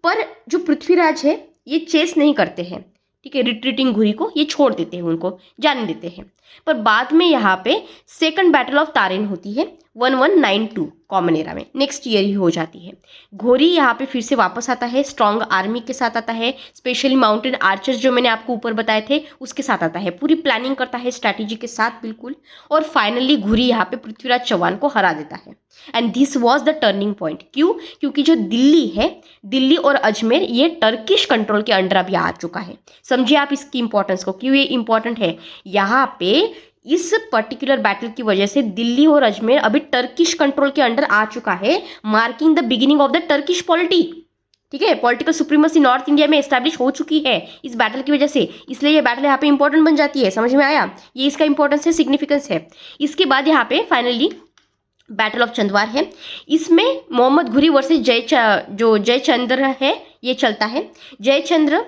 पर जो पृथ्वीराज है ये चेस नहीं करते हैं। ठीक है, रिट्रीटिंग घुरी को ये छोड़ देते हैं, उनको जाने देते हैं। पर बाद में यहाँ पे सेकंड बैटल ऑफ तारेन होती है 1192 कॉमन एरा में, नेक्स्ट ईयर ही हो जाती है। घोरी यहाँ पे फिर से वापस आता है, स्ट्रॉन्ग आर्मी के साथ आता है, स्पेशली माउंटेन आर्चर्स जो मैंने आपको ऊपर बताए थे उसके साथ आता है, पूरी प्लानिंग करता है स्ट्रैटेजी के साथ बिल्कुल। और फाइनली घुरी यहाँ पे पृथ्वीराज चौहान को हरा देता है। And this was the turning point. क्यों? क्योंकि जो दिल्ली है, दिल्ली और अजमेर ये टर्किश कंट्रोल के अंडर अभी आ चुका है। समझिए आप इसकी इंपॉर्टेंस को, क्यों ये इंपॉर्टेंट है। यहाँ पे इस पर्टिकुलर बैटल की वजह से दिल्ली और अजमेर अभी टर्किश कंट्रोल के अंडर आ चुका है, marking the beginning of the Turkish polity. ठीक है, पॉलिटिकल सुप्रीमेसी नॉर्थ इंडिया में एस्टैब्लिश हो चुकी है इस बैटल की वजह से, इसलिए ये बैटल यहाँ पे इंपॉर्टेंट बन जाती है। समझ में आया? ये इसका इंपॉर्टेंस है, सिग्निफिकेंस है। इसके बाद यहाँ पे फाइनली बैटल ऑफ चंदवार है। इसमें मोहम्मद घुरी वर्सेस जयचंद्र है, ये चलता है। जयचंद्र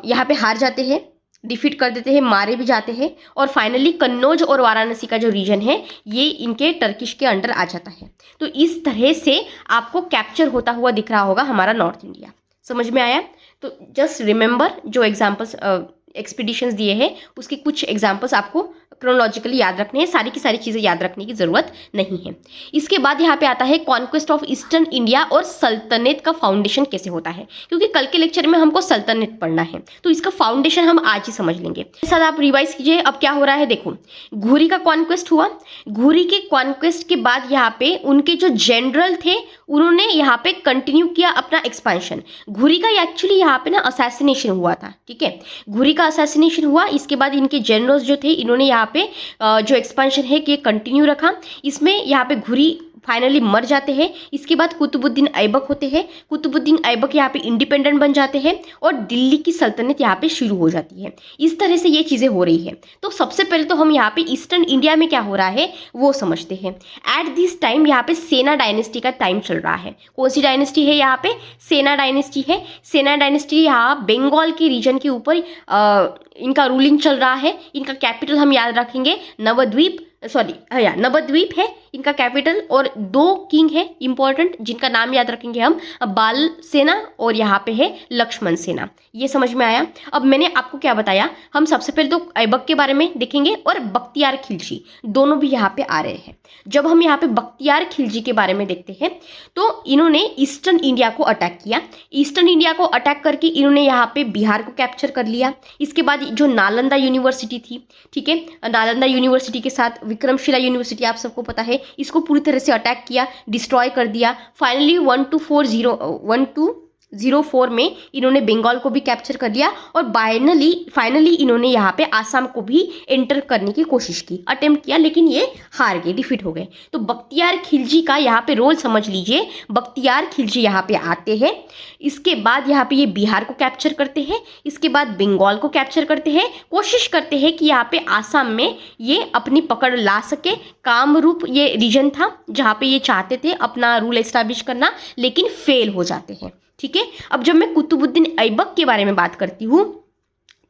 यहाँ पे हार जाते हैं, डिफीट कर देते हैं, मारे भी जाते हैं। और फाइनली कन्नौज और वाराणसी का जो रीजन है ये इनके टर्किश के अंडर आ जाता है। तो इस तरह से आपको कैप्चर होता हुआ दिख रहा होगा हमारा नॉर्थ इंडिया। समझ में आया? तो जस्ट रिमेंबर जो एग्जाम्पल्स एक्सपीडिशंस दिए हैं उसके कुछ एग्जाम्पल्स आपको क्रोनोलॉजिकली याद रखने हैं, सारी की सारी चीज़ें याद रखने की ज़रूरत नहीं है। इसके बाद यहाँ पे आता है कॉन्क्वेस्ट ऑफ ईस्टर्न इंडिया और सल्तनत का फाउंडेशन कैसे होता है, क्योंकि कल के लेक्चर में हमको सल्तनत पढ़ना है, तो इसका फाउंडेशन हम आज ही समझ लेंगे। साथ आप रिवाइज कीजिए अब क्या हो रहा है। देखो घुरी का कॉन्क्वेस्ट हुआ, घुरी के कॉन्क्वेस्ट के बाद यहाँ पे उनके जो जनरल थे उन्होंने यहाँ पे कंटिन्यू किया अपना एक्सपेंशन। घुरी का एक्चुअली यहाँ पे ना असैसिनेशन हुआ था। ठीक है, घुरी का असैसिनेशन हुआ, इसके बाद इनके जनरल्स जो थे इन्होंने यहाँ पे जो एक्सपेंशन है कि कंटिन्यू रखा। इसमें यहाँ पे घुरी फाइनली मर जाते हैं। इसके बाद कुतुबुद्दीन ऐबक होते हैं। कुतुबुद्दीन ऐबक यहाँ पे इंडिपेंडेंट बन जाते हैं और दिल्ली की सल्तनत यहाँ पे शुरू हो जाती है। इस तरह से ये चीज़ें हो रही है। तो सबसे पहले तो हम यहाँ पे ईस्टर्न इंडिया में क्या हो रहा है वो समझते हैं। एट दिस टाइम यहाँ पे सेना डायनेस्टी का टाइम चल रहा है। कौन सी डायनेस्टी है यहाँ पे? सेना डायनेस्टी है। सेना डायनेस्टी यहाँ बंगाल के रीजन के ऊपर इनका रूलिंग चल रहा है। इनका कैपिटल हम याद रखेंगे नवद्वीप है इनका कैपिटल। और 2 किंग है इंपॉर्टेंट जिनका नाम याद रखेंगे हम, बाल सेना और यहाँ पे है लक्ष्मण सेना। ये समझ में आया? अब मैंने आपको क्या बताया, हम सबसे पहले तो ऐबक के बारे में देखेंगे और बख्तियार खिलजी दोनों भी यहाँ पे आ रहे हैं। जब हम यहाँ पे बख्तियार खिलजी के बारे में देखते हैं तो इन्होंने ईस्टर्न इंडिया को अटैक किया। ईस्टर्न इंडिया को अटैक करके इन्होंने यहाँ पे बिहार को कैप्चर कर लिया। इसके बाद जो नालंदा यूनिवर्सिटी थी, ठीक है, नालंदा यूनिवर्सिटी के साथ विक्रमशिला यूनिवर्सिटी आप सबको पता है, इसको पूरी तरह से अटैक किया, डिस्ट्रॉय कर दिया। फाइनली 1204 में इन्होंने बंगाल को भी कैप्चर कर लिया और फाइनली इन्होंने यहाँ पे आसाम को भी एंटर करने की कोशिश की, अटेम्प्ट किया, लेकिन ये हार गए, डिफीट हो गए। तो बख्तियार खिलजी का यहाँ पे रोल समझ लीजिए। बख्तियार खिलजी यहाँ पे आते हैं। इसके बाद यहाँ पे ये बिहार को कैप्चर करते हैं। इसके बाद बंगाल को कैप्चर करते हैं। कोशिश करते हैं कि यहाँ पे आसाम में ये अपनी पकड़ ला सके। कामरूप ये रीजन था जहाँ पे ये चाहते थे अपना रूल एस्टैब्लिश करना, लेकिन फेल हो जाते हैं। ठीक है, अब जब मैं कुतुबुद्दीन ऐबक के बारे में बात करती हूँ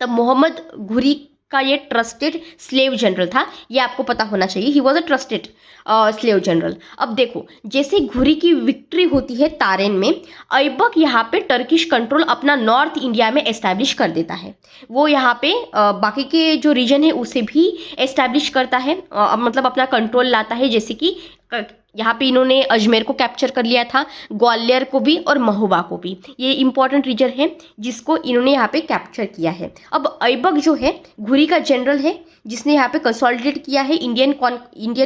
तब मोहम्मद घुरी का ये ट्रस्टेड स्लेव जनरल था। ये आपको पता होना चाहिए, he was a trusted slave general. अब देखो, जैसे घुरी की विक्ट्री होती है तारेन में, ऐबक यहाँ पे टर्किश कंट्रोल अपना नॉर्थ इंडिया में एस्टैब्लिश कर देता है। वो यहाँ पे बाकी के जो रीजन है उसे भी एस्टैब्लिश करता है, मतलब अपना कंट्रोल लाता है। जैसे कि यहाँ पे इन्होंने अजमेर को कैप्चर कर लिया था, ग्वालियर को भी और महोबा को भी। ये इंपॉर्टेंट रीजन है जिसको इन्होंने यहाँ पे कैप्चर किया है। अब ऐबक जो है घुरी का जनरल है जिसने यहाँ पे कंसोलिडेट किया है इंडियन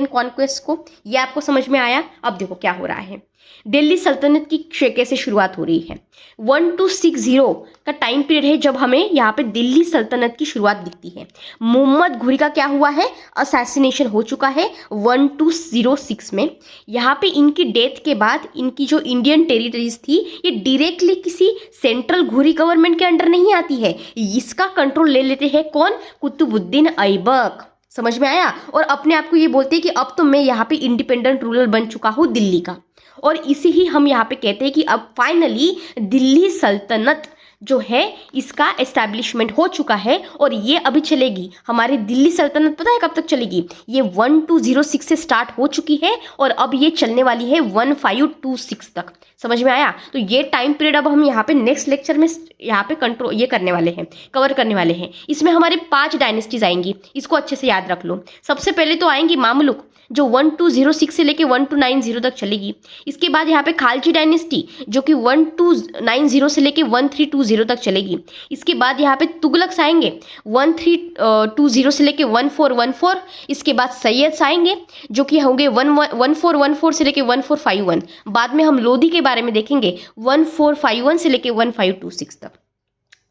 कॉन्क्वेस्ट को। ये आपको समझ में आया? अब देखो क्या हो रहा है। दिल्ली सल्तनत की कैसे शुरुआत हो रही है। 1260 का टाइम पीरियड है जब हमें यहाँ पे दिल्ली सल्तनत की शुरुआत दिखती है। मोहम्मद घुरी का क्या हुआ है, असैसिनेशन हो चुका है 1206 में। यहाँ पे इनकी डेथ के बाद इनकी जो इंडियन टेरिटरीज थी ये डायरेक्टली किसी सेंट्रल घुरी गवर्नमेंट के अंडर नहीं आती है। इसका कंट्रोल ले लेते हैं कौन? कुतुबुद्दीन ऐबक। समझ में आया? और अपने आप को ये बोलते हैं कि अब तो मैं यहाँ पे इंडिपेंडेंट रूलर बन चुका हूँ दिल्ली का। और इसी ही हम यहाँ पे कहते हैं कि अब फाइनली दिल्ली सल्तनत जो है इसका एस्टैब्लिशमेंट हो चुका है और ये अभी चलेगी। हमारी दिल्ली सल्तनत पता है कब तक चलेगी? ये 1206 से स्टार्ट हो चुकी है और अब ये चलने वाली है 1526 तक। समझ में आया? तो ये टाइम पीरियड अब हम यहाँ पे नेक्स्ट लेक्चर में यहाँ पे कंट्रोल ये करने वाले हैं, कवर करने वाले हैं। इसमें हमारे 5 डायनेस्टीज आएंगी, इसको अच्छे से याद रख लो। सबसे पहले तो आएंगी मामलुक जो 1206 से लेके 1290 तक चलेगी। इसके बाद यहाँ पे खालजी डायनेस्टी जो कि 1290 से लेके 1320 तक चलेगी। इसके बाद यहाँ पे तुगलक्स आएंगे 1320 से लेके 1414। इसके बाद सैयद्स आएंगे जो कि होंगे 1414 से लेके 1451। बाद में हम लोधी के बारे में देखेंगे 1451 से लेके 1526 तक।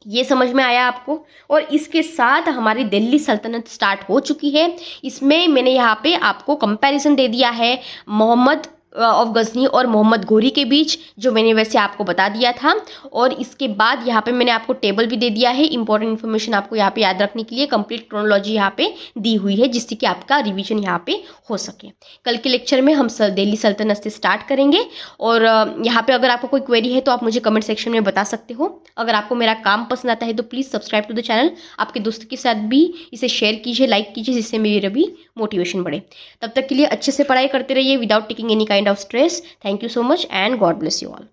ये समझ में आया आपको? और इसके साथ हमारी दिल्ली सल्तनत स्टार्ट हो चुकी है। इसमें मैंने यहाँ पे आपको कंपैरिजन दे दिया है मोहम्मद ऑफ गजनी और मोहम्मद घोरी के बीच, जो मैंने वैसे आपको बता दिया था। और इसके बाद यहाँ पे मैंने आपको टेबल भी दे दिया है, इंपॉर्टेंट इन्फॉर्मेशन आपको यहाँ पे याद रखने के लिए कंप्लीट क्रोनोलॉजी यहाँ पे दी हुई है जिससे कि आपका रिवीजन यहाँ पे हो सके। कल के लेक्चर में हम दिल्ली सल्तनत से स्टार्ट करेंगे। और यहाँ पे अगर आपको कोई क्वेरी है तो आप मुझे कमेंट सेक्शन में बता सकते हो। अगर आपको मेरा काम पसंद आता है तो please subscribe to the channel. आपके दोस्तों के साथ भी इसे शेयर कीजिए, लाइक कीजिए, जिससे मेरा भी मोटिवेशन बढ़े। तब तक के लिए अच्छे से पढ़ाई करते रहिए without taking any kind of stress. Thank you so much and God bless you all.